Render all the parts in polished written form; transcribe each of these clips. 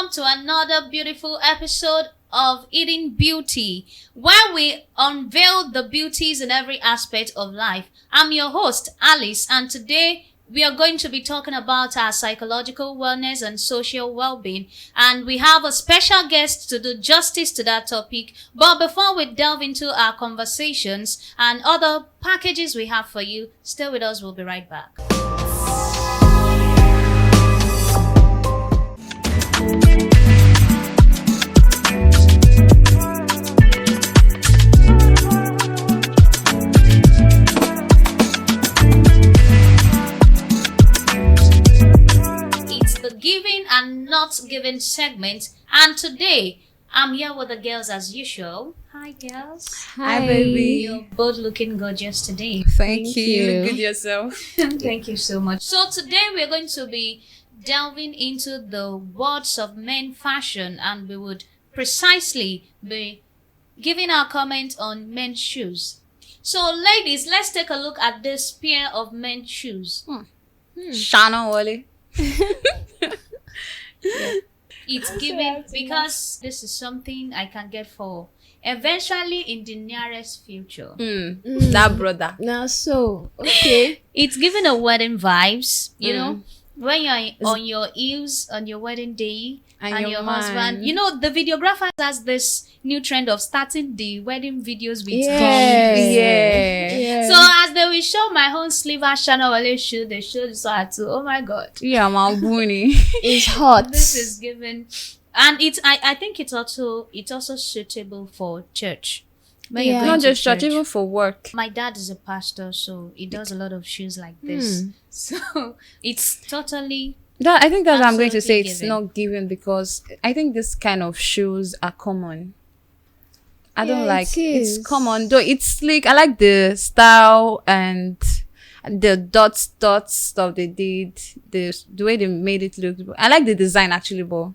welcome to another beautiful episode of Eating Beauty, where we unveil the beauties in every aspect of life. I'm your host, Alice, and today we are going to be talking about our psychological wellness and social well-being, and we have a special guest to do justice to that topic. But before we delve into our conversations and other packages we have for you, stay with us, we'll be right back. Giving and not giving segment, and today I'm here with the girls as usual. Hi girls. Hi baby. You're both looking gorgeous today. Thank you. Look good yourself. Thank you so much. So today we're going to be delving into the words of men fashion, and we would precisely be giving our comment on men's shoes. So ladies, let's take a look at this pair of men's shoes. Shana Wally. It's given because this is something I can get for eventually in the nearest future. That brother. Now, so okay. It's giving a wedding vibes, you know, when you're on your heels on your wedding day and your husband. You know, the videographer has this new trend of starting the wedding videos with Yeah. So as they will show my own sliver channel shoe, they show this one too. Oh my god. Yeah, my bunny. It's hot. This is given, and I think it's also suitable for church. When you're going Not to just church, even for work. My dad is a pastor, so he does a lot of shoes like this. So it's totally. I think that's what I'm going to say. Absolutely It's given. not given because I think this kind of shoes are common. I don't Yeah, like it is. it's common though. It's sleek. I like the style and the dots stuff they did. The way they made it look. I like the design actually, but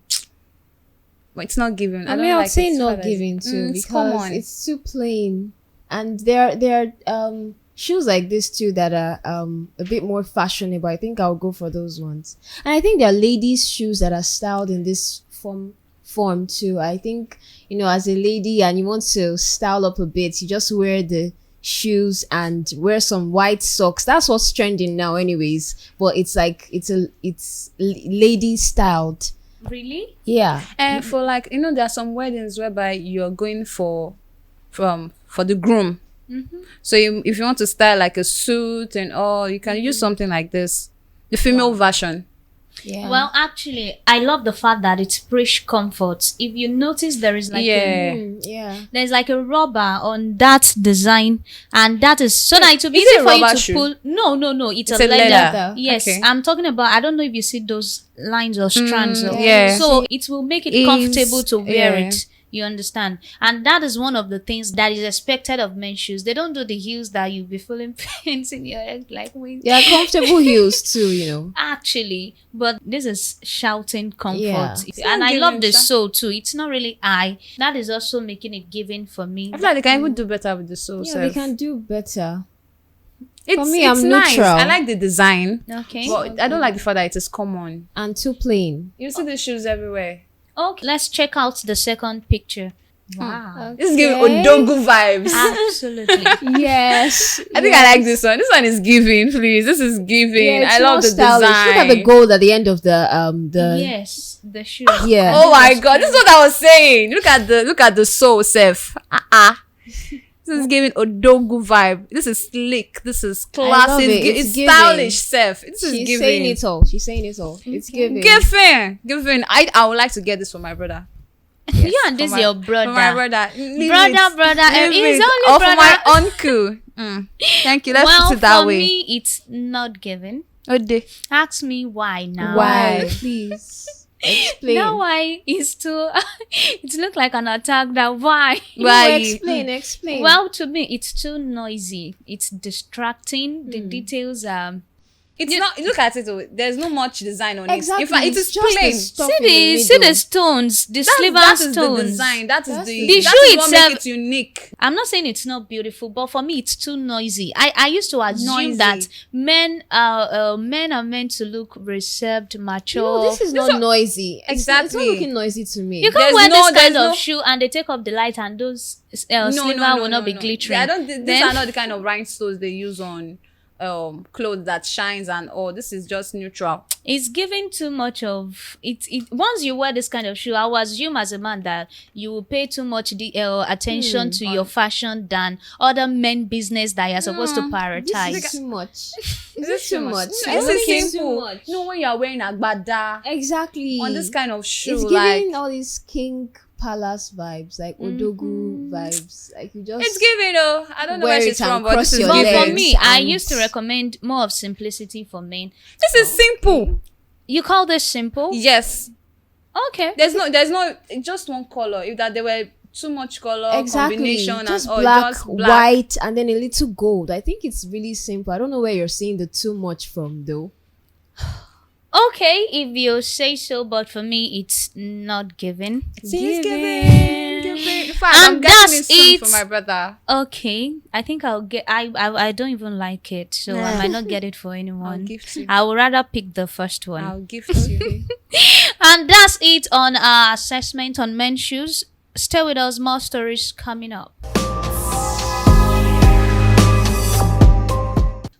it's not given. I I don't mean, I like would say it. not giving too It's because common. it's too plain, and there are shoes like this too that are a bit more fashionable. I think I'll go for those ones, and I think there are ladies' shoes that are styled in this form too. I think, you know, as a lady and you want to style up a bit, you just wear the shoes and wear some white socks. That's what's trending now anyways, but it's like it's lady styled. Really? Yeah. And for like, you know, there are some weddings whereby you're going for the groom. So if you want to style like a suit and all, you can use something like this, the female version. Yeah. Well, actually, I love the fact that it's Prish Comfort. If you notice, there is like there's like a rubber on that design, and that is so that it will be Is it easy a for you rubber to shoe? pull. No, it's It's a a leather. leather. Yes, Okay. I'm talking about. I don't know if you see those lines or strands. yeah. So it will make it Is- comfortable to wear yeah. it. You understand? And that is one of the things that is expected of men's shoes. They don't do the heels that you'll be feeling pains in your head like wait. Yeah, comfortable heels too, you know. Actually, but this is shouting comfort. Yeah. And I giving, love the sha. sole too. It's not really high. That is also making it giving for me. I feel like they can even do better with the soul. Yeah, they can do better. It's, me, it's I'm nice. neutral. I like the design. Okay. But I don't like the fact that it is common. And too plain. You see the shoes everywhere. Okay. Let's check out the second picture. Wow. This is giving Odogu vibes. Absolutely. Yes. I think I like this one. This one is giving, please. This is giving. Yeah, I love the design. Look at the gold at the end of the Yes, the shoe. yeah. Oh my god, this is what I was saying. Look at the soul self. This is giving Odogu vibe. This is slick. This is classy. love it. It's It's giving. stylish self. This is She's giving. saying it all. She's saying it all. It's giving. Giving. I would like to get this for my brother. You and this For your my- brother. For my brother. Leave Brother. And Leave he's it. only Or brother. for my uncle. Thank you. Let's well, put it that for way. me, it's not given. Ode. Ask me why now. Why? Please explain. Now why is too it look like an attack that why? Why? Explain. Well, to me it's too noisy. It's distracting. The details are It's not. Look at it. Oh, there's no much design on Exactly. it. In fact, it is It's just the plain. stuff in the See the middle. stones, the sliver That is the stones. design. That is That's the. the That shoe is what itself- makes it unique. I'm not saying it's not beautiful, but for me, it's too noisy. I used to assume Noisy. that men are meant to look reserved, mature. No, this is not noisy. It's not Exactly. looking noisy to me. you can't There's wear no- this kind there's of no- shoe and they take up the light and those sliver will not be glittering. I don't. These Then- are not the kind of rhinestones they use on clothes that shines and all. This is just neutral. It's giving too much of it. Once you wear this kind of shoe, I will assume as a man that you will pay too much attention to your fashion than other men business that you're supposed to This prioritize. is too much. Is This too much. This I is think it's too simple. much. No, when you are wearing agbada Exactly. on this kind of shoe, It's like giving all these king palace vibes, like Odogu vibes. Like you just it's giving. I don't know wear where it she's and from, but cross this is your But giving. for legs me, I and- used to recommend more of simplicity for men. This is simple. You call this simple? Yes. Okay. There's no just one color. If that there were too much color combination just and all, black, just black. white, and then a little gold. I think it's really simple. I don't know where you're seeing the too much from, though. Okay, if you say so, but for me, it's not given. See, it's giving. In fact, And I'm getting that's it soon it. for my brother. Okay, I think I'll get. I don't even like it, so I might not get it for I'll anyone. gift you. I would rather pick the first one. I'll gift you. And that's it on our assessment on men's shoes. Stay with us, more stories coming up.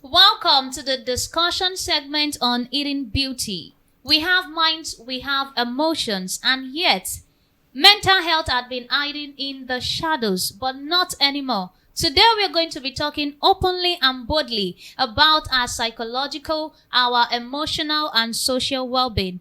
Welcome to the discussion segment on eating beauty. We have minds, we have emotions, and yet mental health had been hiding in the shadows, but not anymore. Today we are going to be talking openly and boldly about our psychological, our emotional, and social well-being.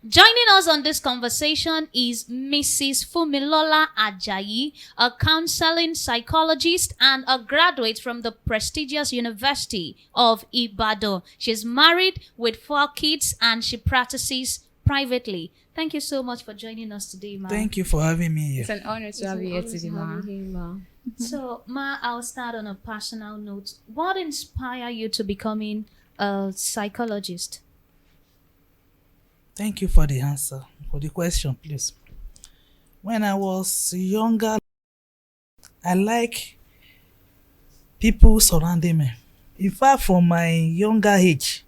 Joining us on this conversation is Mrs Fumilola Ajani, a counselling psychologist and a graduate from the prestigious University of Ibadan. She's married with 4 kids and she practices privately. Thank you so much for joining us today, Ma. Thank you for having me here. It's an honor to have you here today, ma. So, Ma, I'll start on a personal note. What inspired you to becoming a psychologist? Thank you for the answer, for the question, please. When I was younger, I like people surrounding me. In fact, from my younger age,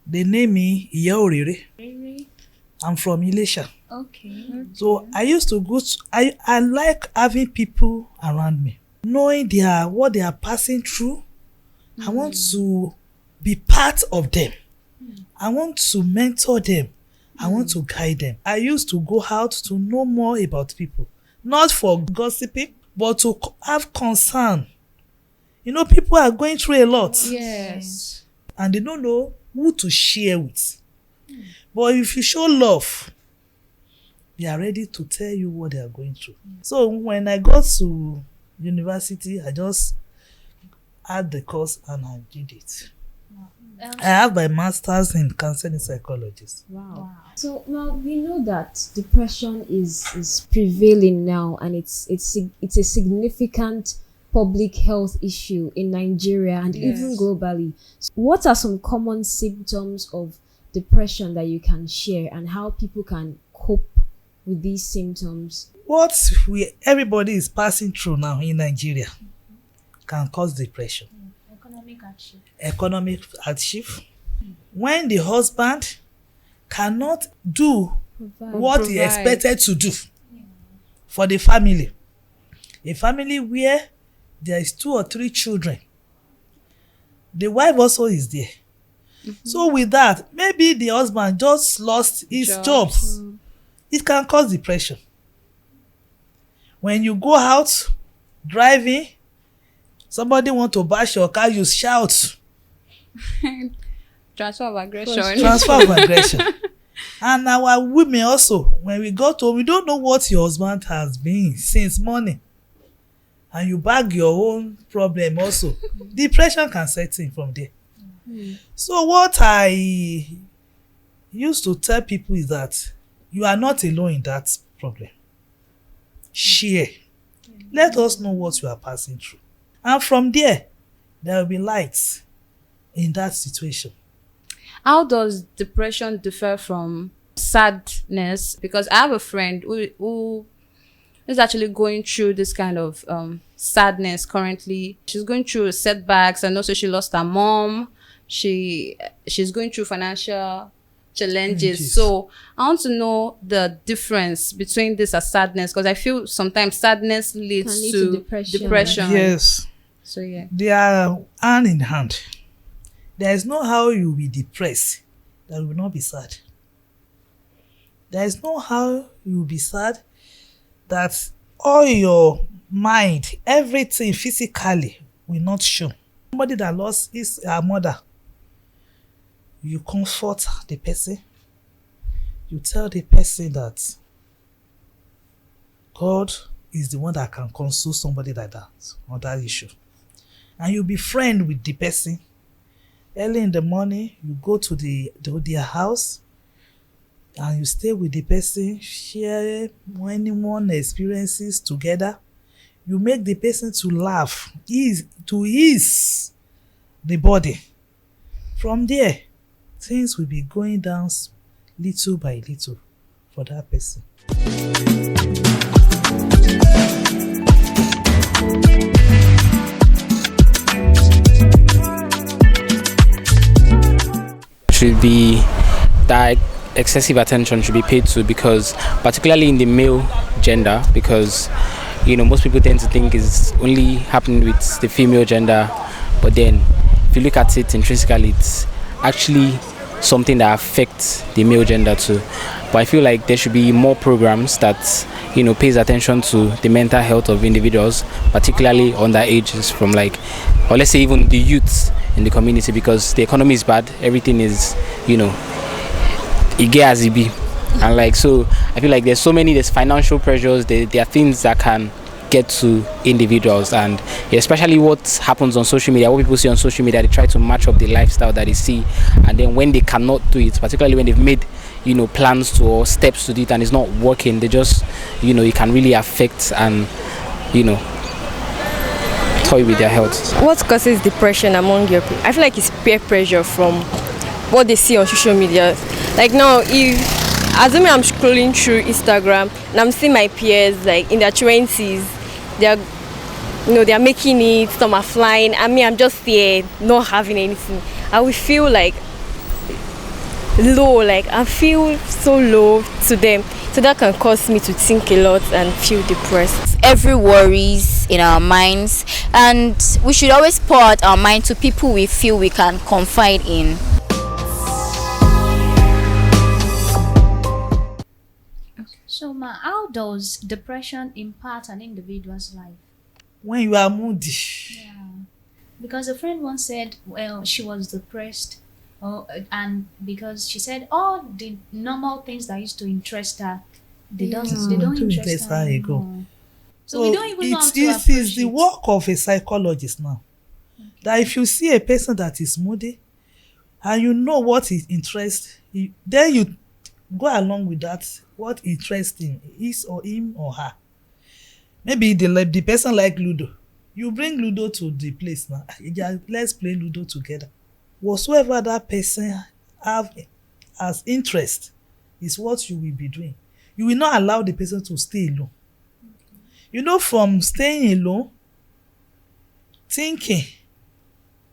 they name me Iya Orere. Really? I'm from Ilesha. Okay. So I used to go to, I like having people around me, knowing what they are passing through. I want to be part of them. I want to mentor them. I want to guide them. I used to go out to know more about people, not for gossiping, but to have concern. You know, people are going through a lot Yes. and they don't know who to share with. But if you show love, they are ready to tell you what they are going through. So when I got to university, I just had the course and I did it. I have my master's in counseling psychologist. Wow. So now we know that depression is prevailing now, and it's a significant public health issue in Nigeria and even globally. So what are some common symptoms of depression that you can share, and how people can cope with these symptoms? What everybody is passing through now in Nigeria can cause depression. Economic hardship. When the husband cannot do what he Provide. expected to do for the family. A family where there is 2 or 3 children. The wife also is there. So with that, maybe the husband just lost his job. It can cause depression. When you go out driving, somebody want to bash your car, you shout. Transfer of aggression. Transfer of aggression. And our women also, when we go to, we don't know what your husband has been since morning. And you bag your own problem also. Depression can set in from there. So what I used to tell people is that you are not alone in that problem. Share. Let us know what you are passing through. And from there will be lights in that situation. how does depression differ from sadness? Because I have a friend who is actually going through this kind of sadness currently. She's going through setbacks, and also she lost her mom. She's going through financial challenges. So I want to know the difference between this and sadness, because I feel sometimes sadness leads to depression. Yes. So yeah, They are hand in hand. There is no how you will be depressed that you will not be sad. There is no how you will be sad that all your mind, everything physically will not show. Somebody that lost her mother, you comfort the person. You tell the person that God is the one that can console somebody like that on that issue. And you be friend with the person. Early in the morning, you go to their house and you stay with the person, share one experiences together. You make the person to laugh, to ease the body. From there, things will be going down little by little for that person. Should be that excessive attention should be paid to, because particularly in the male gender, because most people tend to think it's only happening with the female gender, but then if you look at it intrinsically, it's actually something that affects the male gender too. But I feel like there should be more programs that pays attention to the mental health of individuals, particularly on their ages, from or let's say even the youths in the community, because the economy is bad, everything is it get as it be, and so I feel like there's financial pressures, there are things that can get to individuals, and especially what happens on social media, what people see on social media, they try to match up the lifestyle that they see, and then when they cannot do it, particularly when they've made plans to or steps to do it and it's not working, they just it can really affect and toy with their health. What causes depression among your people? I feel like it's peer pressure from what they see on social media. Like now, if assuming I'm scrolling through Instagram and I'm seeing my peers in their 20s, they're making it, some are flying, I mean I'm just here not having anything. I will feel low, I feel so low to them. So that can cause me to think a lot and feel depressed. Every worries in our minds, and we should always pour out our mind to people we feel we can confide in. So, how does depression impact an individual's life? When you are moody. Yeah. Because a friend once said, well, she was depressed, and because she said all the normal things that used to interest her, they don't interest her anymore. So we don't even know how to approach it is the work of a psychologist now. Okay. That if you see a person that is moody and you know what is interests, then you go along with that, what interests him is or him or her. Maybe the person like Ludo. You bring Ludo to the place now. Let's play Ludo together. Whatsoever that person have as interest is what you will be doing. You will not allow the person to stay alone. From staying alone, thinking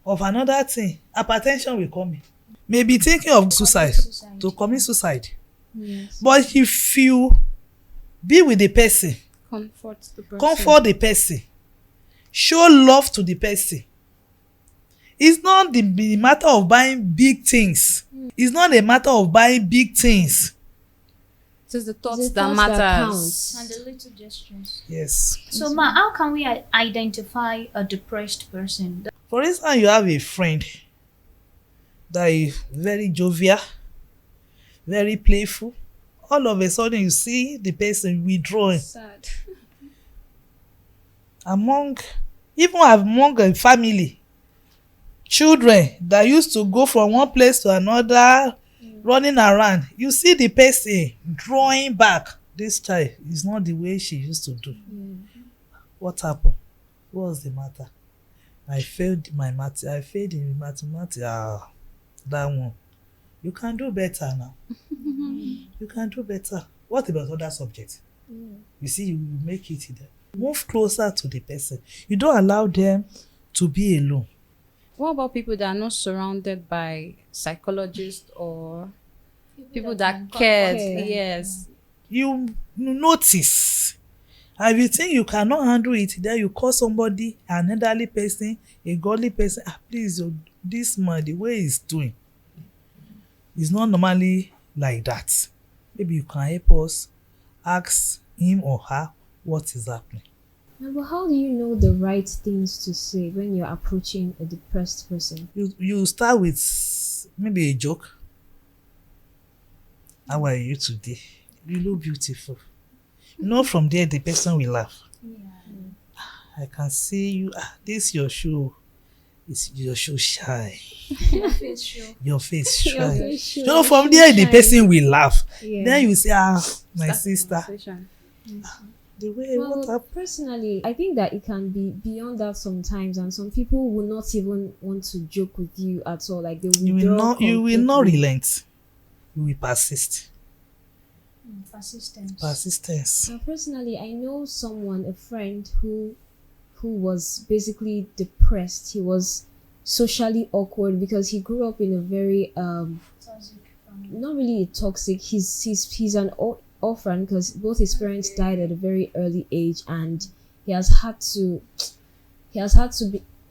of another thing, hypertension will come in. Maybe thinking of suicide, to commit suicide. yes. But if you be with the person, Comfort the person, show love to the person. It's not the matter of buying big things. It's not a matter of buying big things. It is the thoughts It's the that thoughts that matters. and the little gestures. Yes. So, how can we identify a depressed person? For instance, you have a friend that is very jovial, very playful. All of a sudden, you see the person withdrawing. Sad. Among a family, children that used to go from one place to another, running around, you see the person drawing back. This child is not the way she used to do. What happened? What was the matter? I failed my math. I failed in mathematics. That one. You can do better now. You can do better. What about other subjects? You see, you make it there. Move closer to the person. You don't allow them to be alone. What about people that are not surrounded by psychologists or people that care? Yes. You notice. And if you think you cannot handle it, then you call somebody, an elderly person, a godly person. Please, this man, the way he's doing, is not normally like that. Maybe you can help us ask him or her what is happening. But how do you know the right things to say when you're approaching a depressed person? You start with maybe a joke. How are you today? You look beautiful. From there the person will laugh. I can see you. This your shoe. It's your shoe shine. Your face show. Your face shine. Your From there the shine. person will laugh. Yeah. Then you say, my sister. The way what Well, happened? personally, I think that it can be beyond that sometimes, and some people will not even want to joke with you at all. Like they will You will withdraw not completely. relent. You will persist. Persistence. Persistence. Now, personally, I know someone, a friend who was basically depressed. He was socially awkward because he grew up in a very Toxic family. not really toxic. He's an orphan because both his parents died at a very early age, and he has had to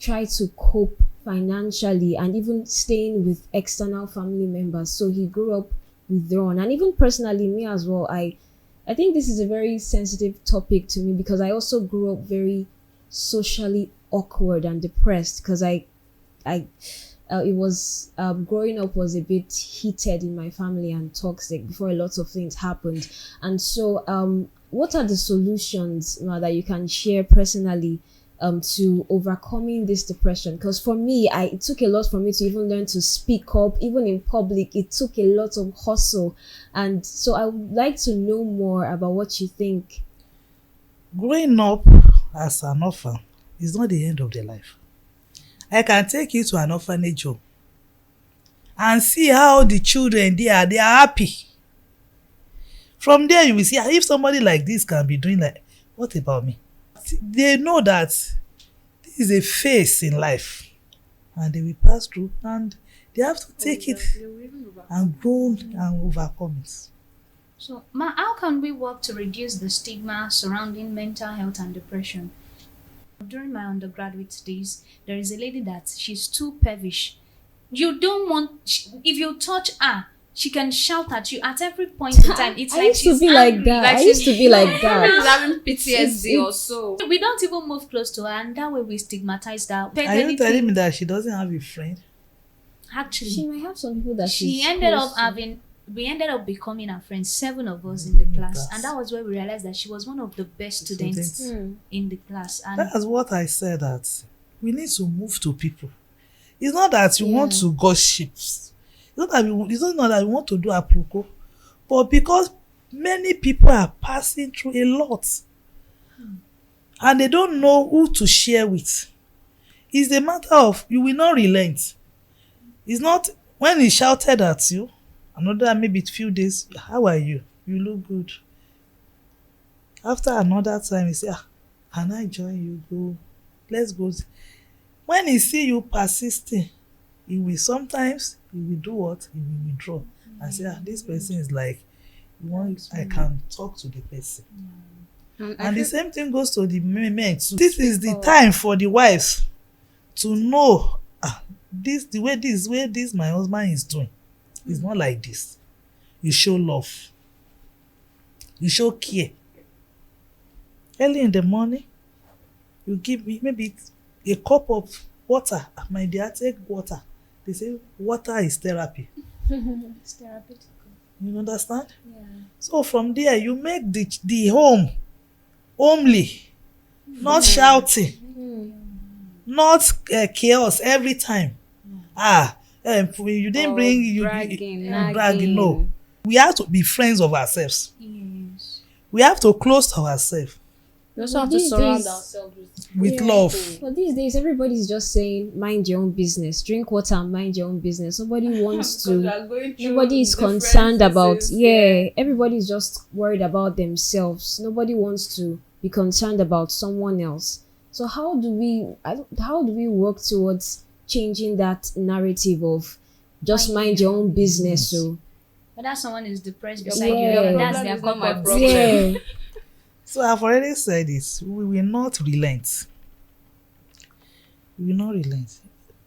try to cope financially and even staying with external family members. So he grew up withdrawn, and even personally, me as well. I think this is a very sensitive topic to me because I also grew up very socially awkward and depressed because it was growing up was a bit heated in my family and toxic before a lot of things happened. And so what are the solutions now that you can share personally to overcoming this depression? Because for me, it took a lot for me to even learn to speak up, even in public. It took a lot of hustle, and so I would like to know more about what you think. Growing up as an orphan is not the end of the life. I can take you to an orphanage home and see how the children they are happy. From there you will see if somebody like this can be doing like, what about me? They know that this is a phase in life and they will pass through, and they have to take it and grow and overcome it. So, how can we work to reduce the stigma surrounding mental health and depression? During my undergraduate days, there is a lady that she's too peevish. You don't want, if you touch her, she can shout at you at every point in time. It's I like used to she's be like angry, that. I she's- used to be like that. She's having PTSD or It's- so. We don't even move close to her, and that way we stigmatize that. Are you telling me that she doesn't have a friend? Actually, She might have some people that she she's ended close up to. having, we ended up becoming her friends, 7 of us in the class, and that was where we realized that she was one of the best students in the class. And That's what I said, that we need to move to people. It's not that you want to gossip. It's not that we want to do apropos, but because many people are passing through a lot and they don't know who to share with. It's a matter of you will not relent. It's not when he shouted at you, another maybe few days, how are you? You look good. After another time, he say, can I join you? Go. Let's go. When he see you persisting, he will do what? He will withdraw and say, this person is like, I can talk to the person. And the same thing goes to the men too. This is the time for the wives to know the way this my husband is doing. It's not like this. You show love. You show care. Early in the morning, you give me maybe a cup of water. My dear, take water. They say water is therapy. it's therapeutic. You understand? Yeah. So from there, you make the home homely, not shouting, not chaos every time. You didn't bring you bragging. No, we have to be friends of ourselves. Yes. We have to close to ourselves. We also have to These surround days- ourselves with Yeah. love. Well, these days everybody's just saying, mind your own business, drink water and mind your own business. Nobody wants to. Nobody is concerned about. Yeah, everybody's just worried about themselves. Nobody wants to be concerned about someone else. So how do we work towards changing that narrative of just mind your own business? So Whether someone is depressed Yeah. beside you, Your that's problem their is not my cup of problem. tea. yeah, So I've already said this. We will not relent. We will not relent.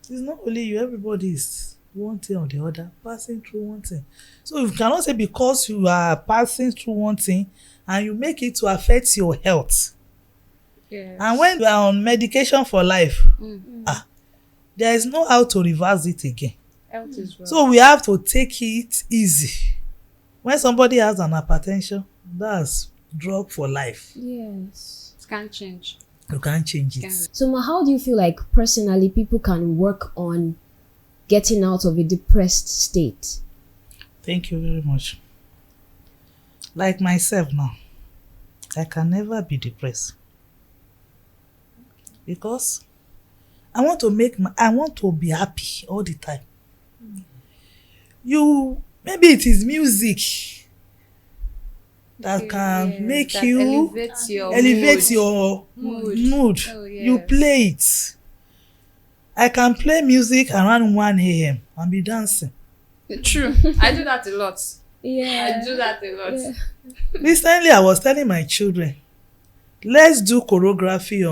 It's not only you, everybody is one thing or the other, passing through one thing. So you cannot say because you are passing through one thing and you make it to affect your health. Yes. And when you are on medication for life, there is no how to reverse it again. Health is well. So we have to take it easy. When somebody has an hypertension, that's drug for life. yes. It can't change. You can't change it. Can't. So how do you feel like personally people can work on getting out of a depressed state? Thank you very much. Like myself now, I can never be depressed because I want to be happy all the time. Maybe it is music that can make that you elevates your your mood. mood. Oh, You yes. play it. I can play music around 1 a.m. and be dancing. True. I do that a lot. Yeah. I do that a lot. Recently, I was telling my children, let's do choreography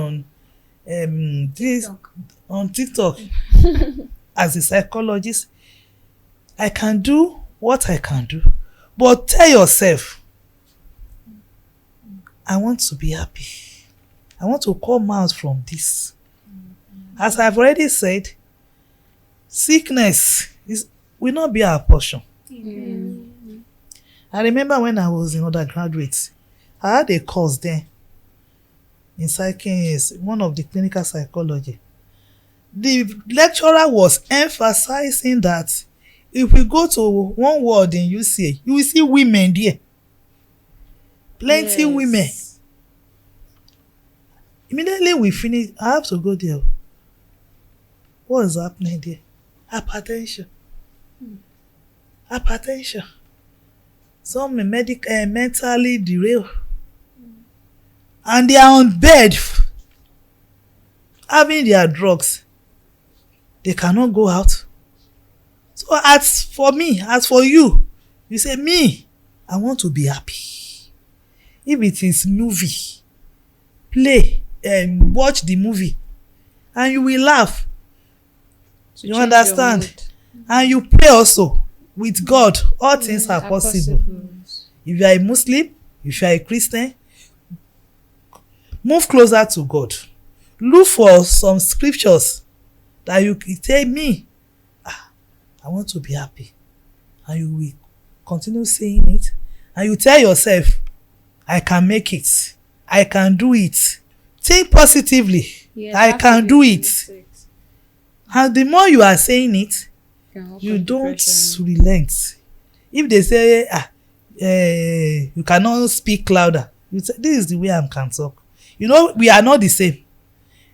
on TikTok. As a psychologist, I can do what I can do, but tell yourself, I want to be happy. I want to come out from this. As I've already said, sickness will not be our portion. I remember when I was in undergraduate, I had a course then in one of the clinical psychology. The lecturer was emphasizing that if we go to one ward in UCA, you will see women there. Plenty women. Immediately we finish, I have to go there. What is happening there? Hypertension. Hypertension. Some mentally derailed. And they are on bed having their drugs. They cannot go out. So as for me, as for you, you say, me, I want to be happy. If it is movie, play and watch the movie and you will laugh. To You change understand? your mood. And you pray also with God. All things are possible. If you are a Muslim, if you are a Christian, move closer to God. Look for some scriptures that you can tell me, I want to be happy. And you will continue saying it. And you tell yourself, I can make it. I can do it. Think positively. Yes, I have to can be do it. optimistic. And the more you are saying it, Can help you with don't depression. relent. If they say, you cannot speak louder, you say, this is the way I can talk. You know, we are not the same.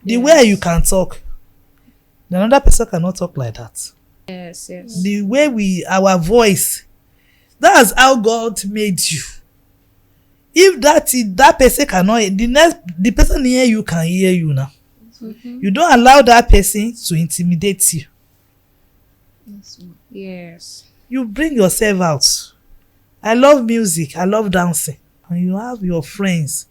The way you can talk, the another person cannot talk like that. Yes, yes. The way our voice, that's how God made you. If that person cannot, the person near you can hear you now. You don't allow that person to intimidate you. Yes. You bring yourself out. I love music. I love dancing. And you have your friends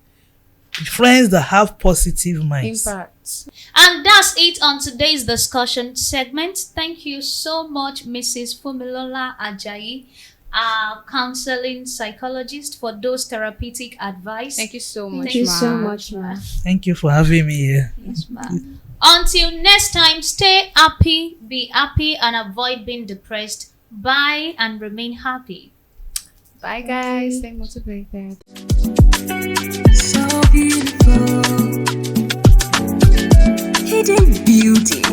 that have positive minds. Impact. And that's it on today's discussion segment. Thank you so much, Mrs. Fumilola Ajani, our counseling psychologist, for those therapeutic advice. Thank you so much, Thank you so ma'am. much, ma. Thank you for having me here. Yes, ma'am. Until next time, stay happy, be happy, and avoid being depressed. Bye and remain happy. Bye, guys. Stay motivated. So beautiful, hidden beauty.